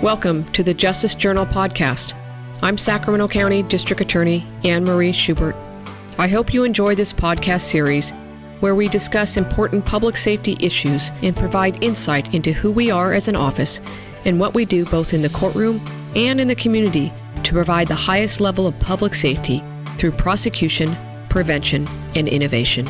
Welcome to the Justice Journal podcast. I'm Sacramento County District Attorney Anne Marie Schubert. I hope you enjoy this podcast series where we discuss important public safety issues and provide insight into who we are as an office and what we do both in the courtroom and in the community to provide the highest level of public safety through prosecution, prevention, and innovation.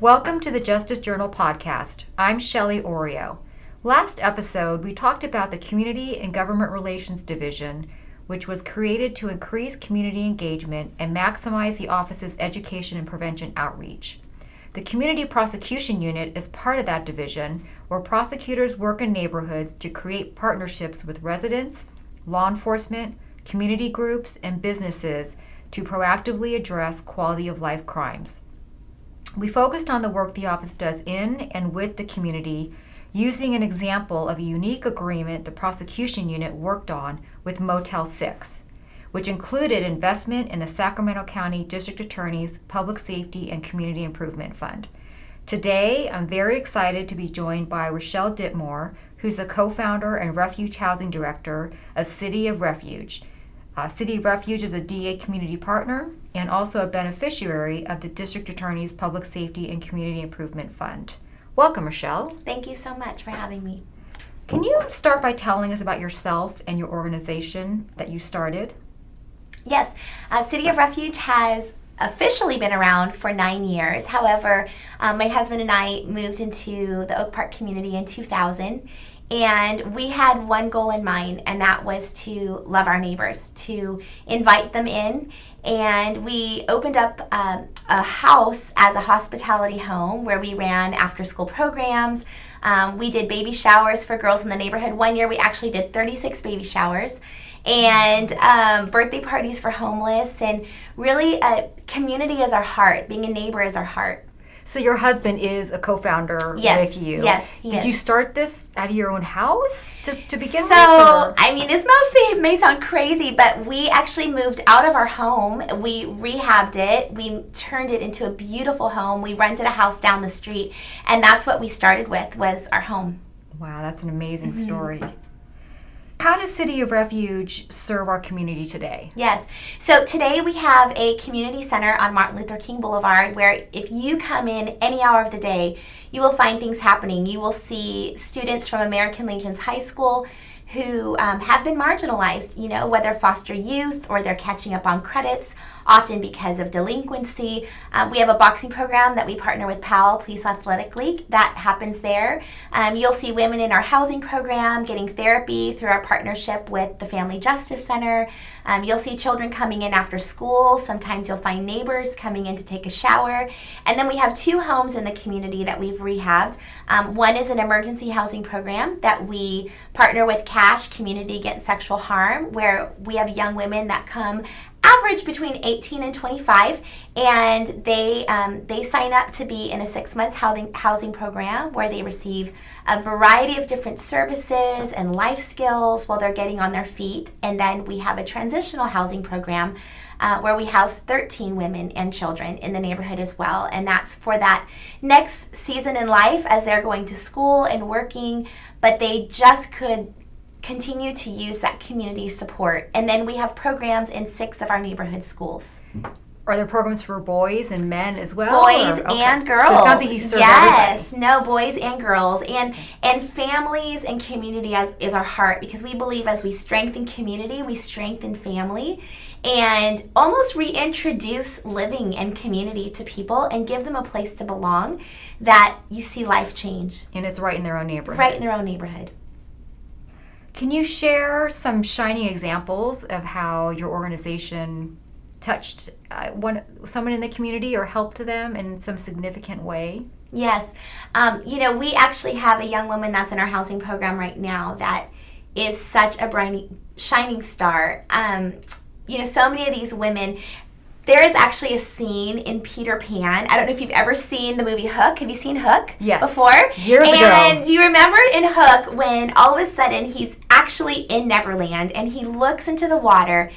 Welcome to the Justice Journal podcast. I'm Shelley Oreo. Last episode, we talked about the Community and Government Relations Division, which was created to increase community engagement and maximize the office's education and prevention outreach. The Community Prosecution Unit is part of that division, where prosecutors work in neighborhoods to create partnerships with residents, law enforcement, community groups, and businesses to proactively address quality of life crimes. We focused on the work the office does in and with the community, using an example of a unique agreement the prosecution unit worked on with Motel 6, which included investment in the Sacramento County District Attorney's Public Safety and Community Improvement Fund. Today, I'm very excited to be joined by Rachelle Ditmore, who's the co-founder and Refuge Housing Director of City of Refuge. City of Refuge is a DA community partner and also a beneficiary of the District Attorney's Public Safety and Community Improvement Fund. Welcome, Rachelle. Thank you so much for having me. Can you start by telling us about yourself and your organization that you started? Yes, City of Refuge has officially been around for 9 years. However, my husband and I moved into the Oak Park community in 2000. And we had one goal in mind, and that was to love our neighbors, to invite them in. And we opened up a house as a hospitality home where we ran after-school programs. We did baby showers for girls in the neighborhood. One year we actually did 36 baby showers and birthday parties for homeless. And really, community is our heart. Being a neighbor is our heart. So your husband is a co-founder with you. Yes, he is. Did you start this out of your own house to begin with? So, I mean, this may sound crazy, but we actually moved out of our home. We rehabbed it. We turned it into a beautiful home. We rented a house down the street, and that's what we started with, was our home. Wow, that's an amazing story. How does City of Refuge serve our community today? Yes. So today we have a community center on Martin Luther King Boulevard where if you come in any hour of the day, you will find things happening. You will see students from American Legions High School who have been marginalized, whether foster youth or they're catching up on credits, often because of delinquency. We have a boxing program that we partner with PAL, Police Athletic League. That happens there. You'll see women in our housing program getting therapy through our partnership with the Family Justice Center. You'll see children coming in after school. Sometimes you'll find neighbors coming in to take a shower. And then we have 2 homes in the community that we've rehabbed. One is an emergency housing program that we partner with CASH, Community Against Sexual Harm, where we have young women that come average between 18 and 25, and they sign up to be in a 6-month housing program where they receive a variety of different services and life skills while they're getting on their feet. And then we have a transitional housing program where we house 13 women and children in the neighborhood as well. And that's for that next season in life as they're going to school and working, but they just could continue to use that community support. And then we have programs in 6 of our neighborhood schools. Are there programs for boys and men as well? Boys and girls. So it sounds like you serve yes, everybody. No, boys and girls. And families and community is our heart, because we believe as we strengthen community, we strengthen family and almost reintroduce living and community to people and give them a place to belong, that you see life change. And it's right in their own neighborhood. Right in their own neighborhood. Can you share some shining examples of how your organization touched someone in the community or helped them in some significant way? Yes. We actually have a young woman that's in our housing program right now that is such a bright, shining star. So many of these women, there is actually a scene in Peter Pan. I don't know if you've ever seen the movie Hook. Have you seen Hook before? Years ago. And do you remember in Hook when all of a sudden he's actually in Neverland and he looks into the water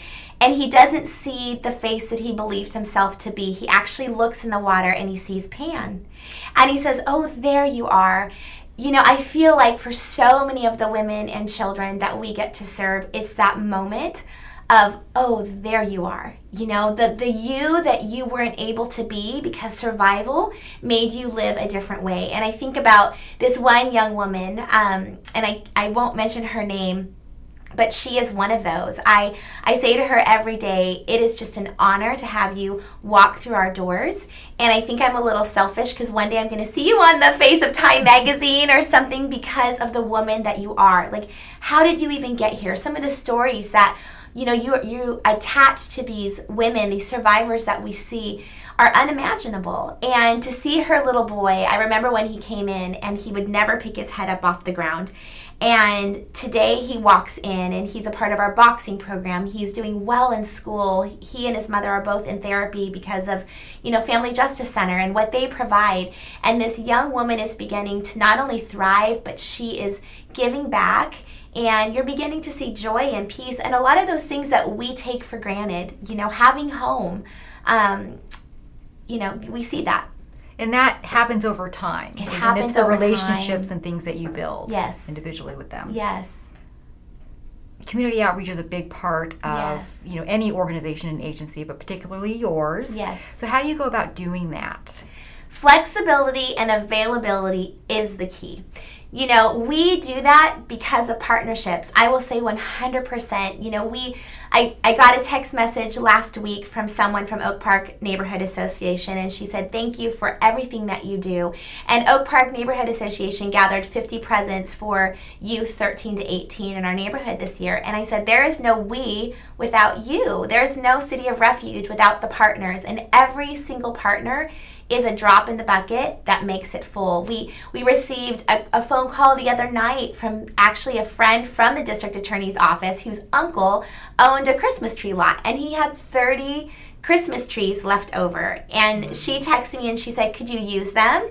and he doesn't see the face that he believed himself to be. He actually looks in the water and he sees Pan. And he says, "Oh, there you are." I feel like for so many of the women and children that we get to serve, it's that moment of, "Oh, there you are." The you that you weren't able to be because survival made you live a different way. And I think about this one young woman, and I won't mention her name, but she is one of those. I say to her every day, it is just an honor to have you walk through our doors. And I think I'm a little selfish because one day I'm going to see you on the face of Time magazine or something because of the woman that you are. Like, how did you even get here? Some of the stories that you attached to these women, these survivors that we see, are unimaginable. And to see her little boy, I remember when he came in and he would never pick his head up off the ground. And today he walks in and he's a part of our boxing program. He's doing well in school. He and his mother are both in therapy because of, Family Justice Center and what they provide. And this young woman is beginning to not only thrive, but she is giving back. And you're beginning to see joy and peace and a lot of those things that we take for granted, having home, we see that. And that happens over time. It happens it's the over relationships time. And things that you build Yes. individually with them. Yes. Community outreach is a big part of Yes. Any organization and agency, but particularly yours. Yes. So how do you go about doing that? Flexibility and availability is the key. We do that because of partnerships. I will say 100%. I got a text message last week from someone from Oak Park Neighborhood Association, and she said, "Thank you for everything that you do." And Oak Park Neighborhood Association gathered 50 presents for youth 13 to 18 in our neighborhood this year. And I said, there is no we without you. There is no City of Refuge without the partners. And every single partner is a drop in the bucket that makes it full. We received a phone call the other night from actually a friend from the district attorney's office whose uncle owned a Christmas tree lot, and he had 30 Christmas trees left over. And she texted me and she said, "Could you use them?"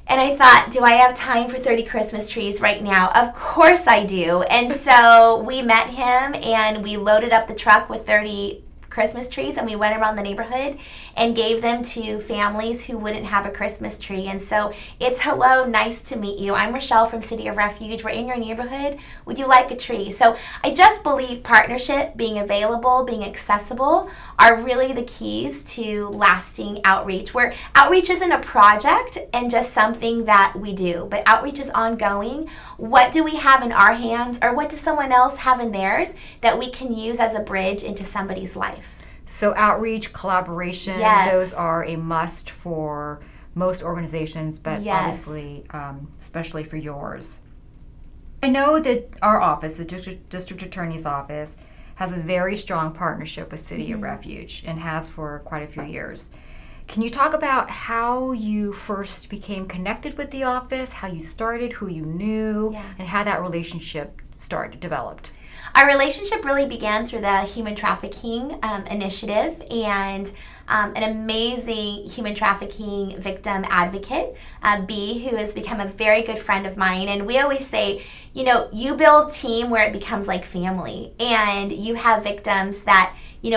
And I thought, do I have time for 30 Christmas trees right now? Of course I do. And so we met him and we loaded up the truck with 30 Christmas trees, and we went around the neighborhood and gave them to families who wouldn't have a Christmas tree. And so it's, "Hello, nice to meet you. I'm Rachelle from City of Refuge. We're in your neighborhood. Would you like a tree?" So I just believe partnership, being available, being accessible are really the keys to lasting outreach, where outreach isn't a project and just something that we do, but outreach is ongoing. What do we have in our hands, or what does someone else have in theirs that we can use as a bridge into somebody's life? So outreach, collaboration, Yes. those are a must for most organizations, but Yes. obviously, especially for yours. I know that our office, the district attorney's office, has a very strong partnership with City of Refuge and has for quite a few years. Can you talk about how you first became connected with the office, how you started, who you knew, Yeah. and how that relationship developed? Our relationship really began through the human trafficking initiative, and an amazing human trafficking victim advocate, B, who has become a very good friend of mine. And we always say, you build team where it becomes like family, and you have victims that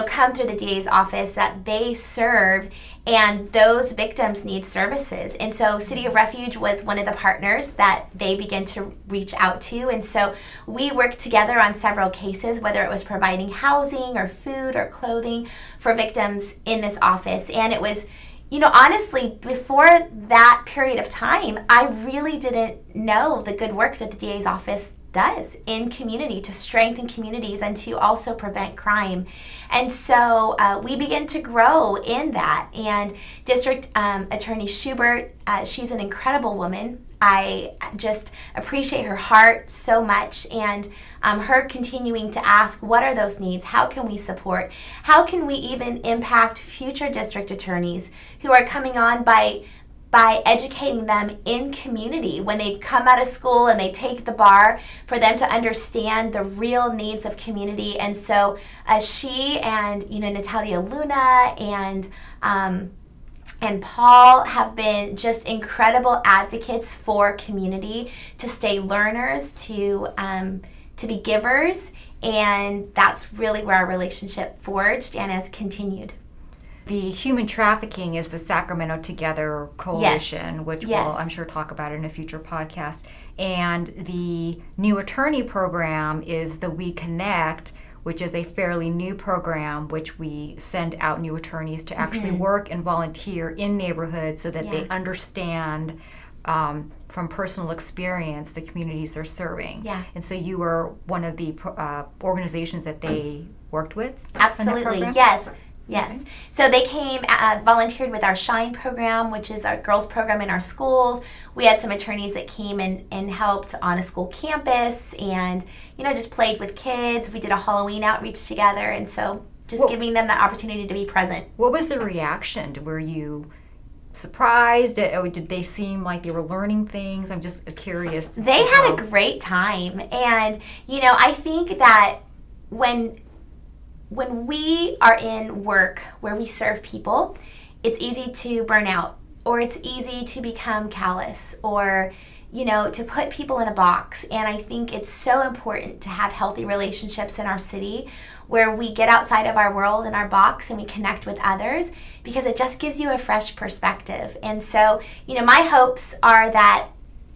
come through the DA's office that they serve, and those victims need services. And so City of Refuge was one of the partners that they began to reach out to. And so we worked together on several cases, whether it was providing housing or food or clothing for victims in this office. And it was, honestly, before that period of time, I really didn't know the good work that the DA's office does in community to strengthen communities and to also prevent crime. And so we begin to grow in that. And District Attorney Schubert, she's an incredible woman. I just appreciate her heart so much, and her continuing to ask, what are those needs? How can we support? How can we even impact future district attorneys who are coming on by educating them in community when they come out of school and they take the bar, for them to understand the real needs of community. And so she and Natalia Luna and Paul have been just incredible advocates for community, to stay learners, to be givers, And that's really where our relationship forged and has continued. The human trafficking is the Sacramento Together Coalition, which we'll, I'm sure, talk about in a future podcast. And the new attorney program is the We Connect, which is a fairly new program which we send out new attorneys to actually work and volunteer in neighborhoods so that they understand from personal experience the communities they're serving. Yeah. And so you were one of the organizations that they worked with? Absolutely, yes. Yes. Okay. So they came, volunteered with our SHINE program, which is our girls program in our schools. We had some attorneys that came and helped on a school campus and, just played with kids. We did a Halloween outreach together. And so just giving them the opportunity to be present. What was the reaction? Were you surprised? Or did they seem like they were learning things? I'm just curious. They had a great time. And, I think that when we are in work where we serve people, it's easy to burn out, or it's easy to become callous, or, to put people in a box. And I think it's so important to have healthy relationships in our city where we get outside of our world and our box and we connect with others, because it just gives you a fresh perspective. And so, my hopes are that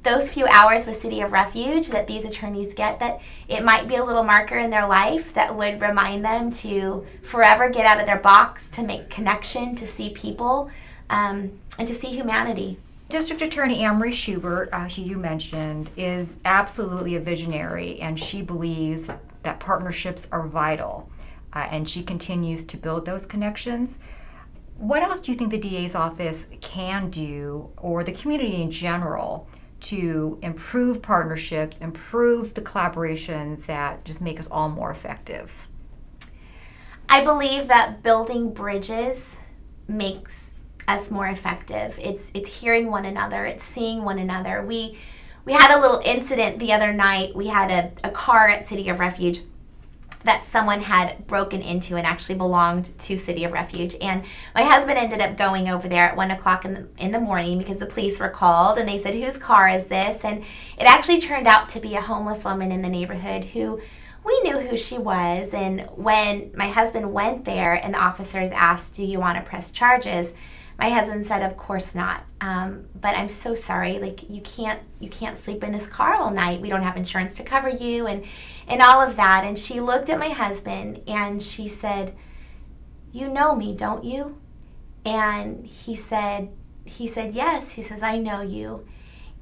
those few hours with City of Refuge that these attorneys get, that it might be a little marker in their life that would remind them to forever get out of their box, to make connection, to see people, and to see humanity. District Attorney Anne-Marie Schubert, who you mentioned, is absolutely a visionary, and she believes that partnerships are vital, and she continues to build those connections. What else do you think the DA's office can do, or the community in general, to improve partnerships, improve the collaborations that just make us all more effective? I believe that building bridges makes us more effective. It's hearing one another, it's seeing one another. We had a little incident the other night. We had a car at City of Refuge that someone had broken into and actually belonged to City of Refuge. And my husband ended up going over there at 1 o'clock in the morning because the police were called, and they said, "Whose car is this?" And it actually turned out to be a homeless woman in the neighborhood who we knew who she was. And when my husband went there and the officers asked, "Do you want to press charges?" my husband said, "Of course not. But I'm so sorry. Like, you can't sleep in this car all night. We don't have insurance to cover you," and all of that. And she looked at my husband and she said, "You know me, don't you?" And he said, "Yes." He says, "I know you."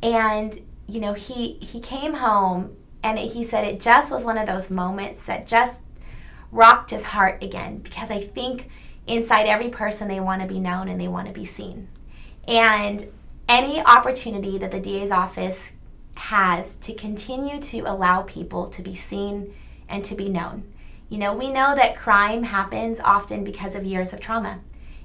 And he came home, and he said it just was one of those moments that just rocked his heart again, because I think inside every person, they want to be known and they want to be seen. And any opportunity that the DA's office has to continue to allow people to be seen and to be known. We know that crime happens often because of years of trauma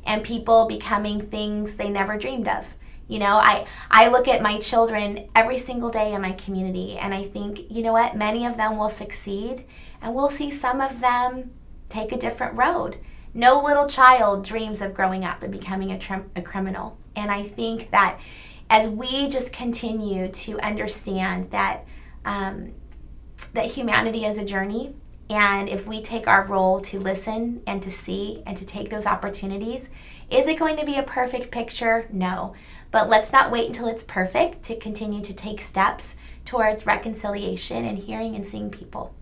and people becoming things they never dreamed of. I look at my children every single day in my community, and I think, what? Many of them will succeed, and we'll see some of them take a different road. No little child dreams of growing up and becoming a criminal. And I think that as we just continue to understand that that humanity is a journey, and if we take our role to listen and to see and to take those opportunities, is it going to be a perfect picture? No. But let's not wait until it's perfect to continue to take steps towards reconciliation and hearing and seeing people.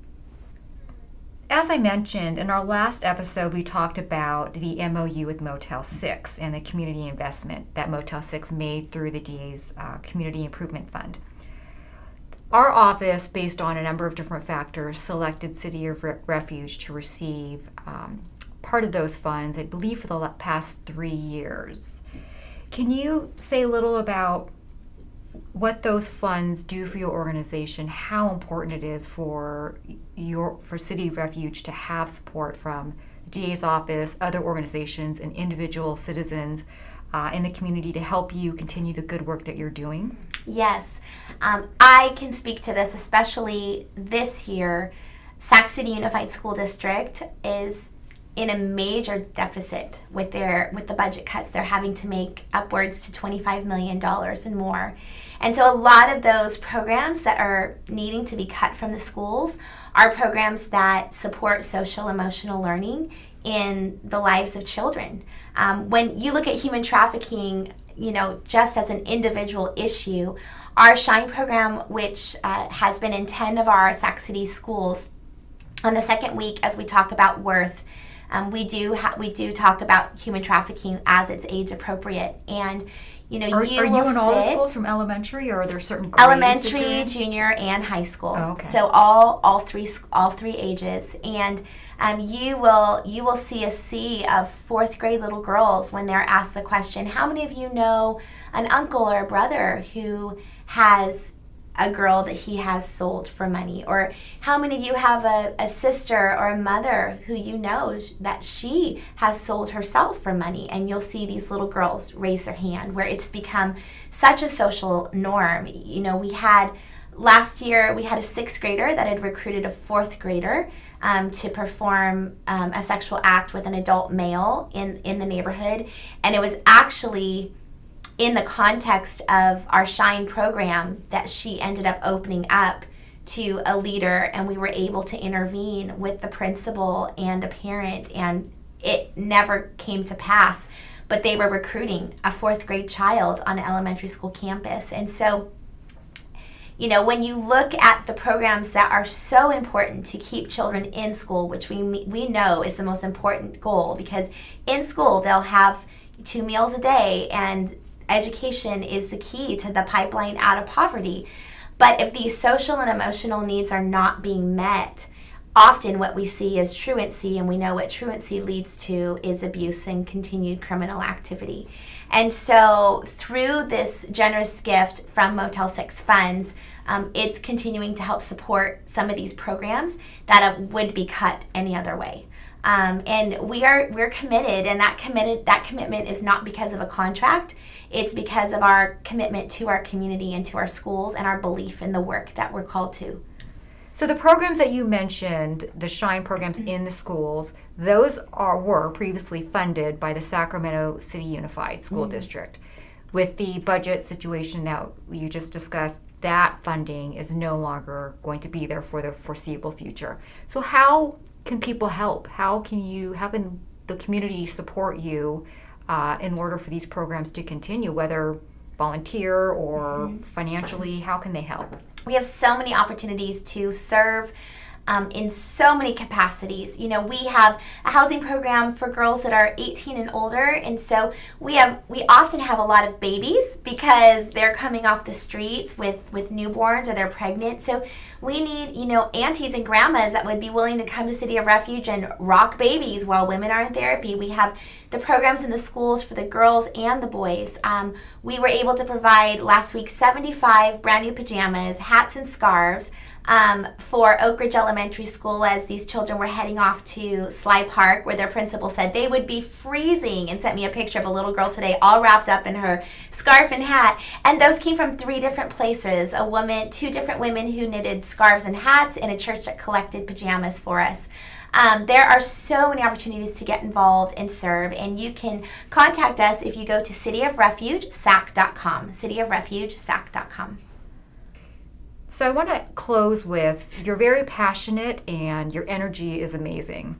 As I mentioned, in our last episode, we talked about the MOU with Motel 6 and the community investment that Motel 6 made through the DA's Community Improvement Fund. Our office, based on a number of different factors, selected City of Refuge to receive part of those funds, I believe, for the past 3 years. Can you say a little about what those funds do for your organization, how important it is for City of Refuge to have support from the DA's office, other organizations, and individual citizens in the community to help you continue the good work that you're doing? Yes. I can speak to this, especially this year. Sac City Unified School District is in a major deficit with the budget cuts. They're having to make upwards to $25 million and more. And so a lot of those programs that are needing to be cut from the schools are programs that support social emotional learning in the lives of children. When you look at human trafficking, just as an individual issue, our SHINE program, which has been in 10 of our Sac City schools, on the second week, as we talk about worth, we do talk about human trafficking as it's age appropriate. And are you in all the schools from elementary, or are there certain grades? Elementary, junior, and high school. Oh, okay. So all three ages. And you will see a sea of fourth grade little girls when they're asked the question, how many of you know an uncle or a brother who has a girl that he has sold for money? Or how many of you have a sister or a mother who you know that she has sold herself for money? And you'll see these little girls raise their hand, where it's become such a social norm. Last year we had a sixth grader that had recruited a fourth grader to perform a sexual act with an adult male in the neighborhood. And it was actually in the context of our SHINE program that she ended up opening up to a leader, and we were able to intervene with the principal and a parent, and it never came to pass. But they were recruiting a fourth grade child on an elementary school campus. And so, when you look at the programs that are so important to keep children in school, which we know is the most important goal, because in school they'll have 2 meals a day, and education is the key to the pipeline out of poverty. But if these social and emotional needs are not being met, often what we see is truancy, and we know what truancy leads to is abuse and continued criminal activity. And so through this generous gift from Motel 6 funds, it's continuing to help support some of these programs that would be cut any other way. And we're committed, and that commitment is not because of a contract. It's because of our commitment to our community and to our schools, and our belief in the work that we're called to. So the programs that you mentioned, the SHINE programs in the schools, those were previously funded by the Sacramento City Unified School District. With the budget situation that you just discussed, that funding is no longer going to be there for the foreseeable future. So how can people help? How can the community support you in order for these programs to continue, whether volunteer or financially? How can they help? We have so many opportunities to serve in so many capacities. We have a housing program for girls that are 18 and older, and so we often have a lot of babies because they're coming off the streets with newborns, or they're pregnant. So we need aunties and grandmas that would be willing to come to City of Refuge and rock babies while women are in therapy. We have the programs in the schools for the girls and the boys. We were able to provide last week 75 brand new pajamas, hats, and scarves for Oak Ridge Elementary School as these children were heading off to Sly Park, where their principal said they would be freezing, and sent me a picture of a little girl today all wrapped up in her scarf and hat. And those came from 3 different places. 2 different women who knitted scarves and hats, and a church that collected pajamas for us. There are so many opportunities to get involved and serve, and you can contact us if you go to cityofrefugesac.com, cityofrefugesac.com. So I want to close with, you're very passionate and your energy is amazing.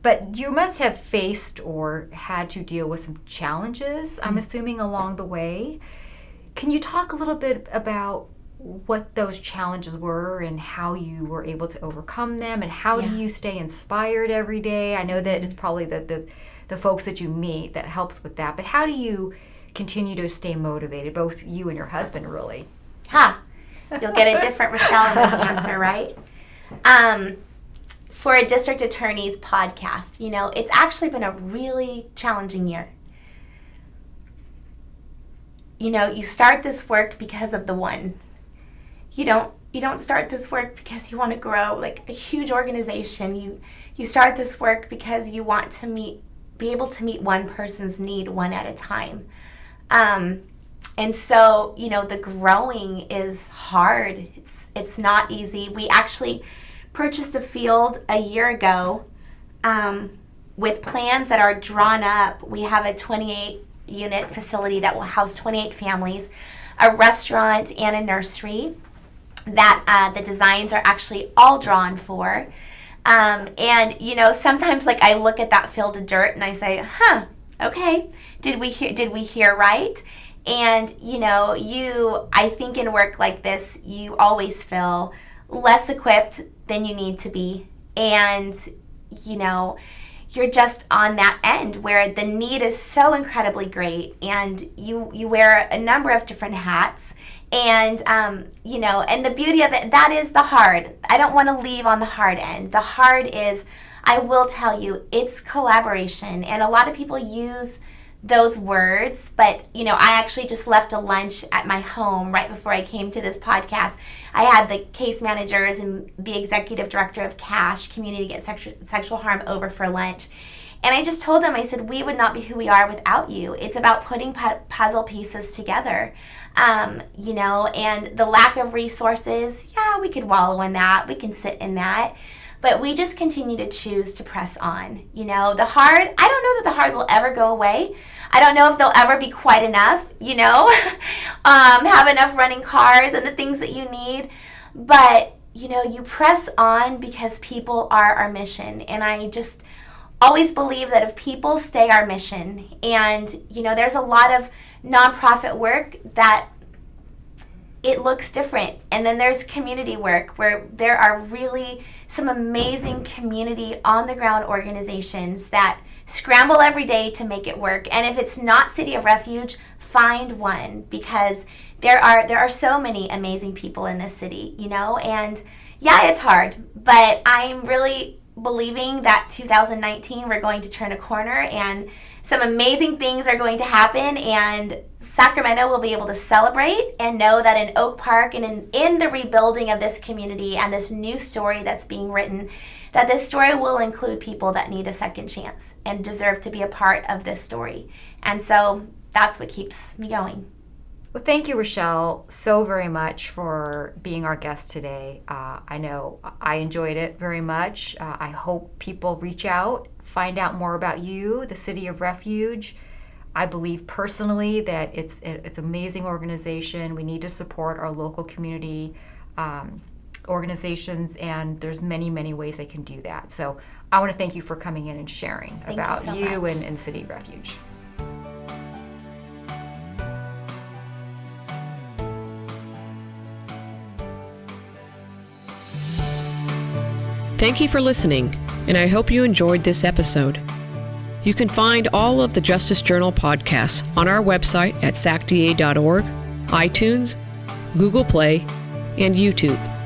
But you must have faced or had to deal with some challenges, I'm assuming, along the way. Can you talk a little bit about what those challenges were and how you were able to overcome them, and how do you stay inspired every day? I know that it's probably the folks that you meet that helps with that, but how do you continue to stay motivated, both you and your husband, really? You'll get a different Rachelle in this answer, right? For a district attorney's podcast, it's actually been a really challenging year. You start this work because of the one. You don't start this work because you want to grow like a huge organization. You start this work because you want to be able to meet one person's need one at a time. And so, the growing is hard. It's not easy. We actually purchased a field a year ago with plans that are drawn up. We have a 28-unit facility that will house 28 families, a restaurant, and a nursery that the designs are actually all drawn for. And, you know, sometimes like I look at that field of dirt and I say, okay, did we hear right? And, you know, I think in work like this, you always feel less equipped than you need to be. And, you know, you're just on that end where the need is so incredibly great, and you wear a number of different hats. And, you know, and the beauty of it, that is the hard. I don't want to leave on the hard end. The hard is, I will tell you, it's collaboration. And a lot of people use those words, but, you know, I actually just left a lunch at my home right before I came to this podcast. I had the case managers and the executive director of CASH, Community Against Sexual Harm, over for lunch. And I just told them, I said, we would not be who we are without you. It's about putting puzzle pieces together. You know, and the lack of resources, yeah, we could wallow in that. We can sit in that. But we just continue to choose to press on. You know, the hard, I don't know that the hard will ever go away. I don't know if they'll ever be quite enough, you know, have enough running cars and the things that you need. But, you know, you press on because people are our mission. And I just always believe that if people stay our mission, and, you know, there's a lot of nonprofit work that it looks different. And then there's community work where there are really some amazing community on the ground organizations that scramble every day to make it work. And if it's not City of Refuge, find one, because there are so many amazing people in this city, you know. And yeah, it's hard, but I'm really believing that 2019 we're going to turn a corner and some amazing things are going to happen, and Sacramento will be able to celebrate and know that in Oak Park and in the rebuilding of this community and this new story that's being written, that this story will include people that need a second chance and deserve to be a part of this story. And so that's what keeps me going. Well, thank you, Rachelle, so very much for being our guest today. I know I enjoyed it very much. I hope people reach out, find out more about you, the City of Refuge. I believe personally that it's an amazing organization. We need to support our local community organizations, and there's many, many ways they can do that. So I want to thank you for coming in and sharing about you and City of Refuge. Thank you for listening, and I hope you enjoyed this episode. You can find all of the Justice Journal podcasts on our website at sacda.org, iTunes, Google Play, and YouTube.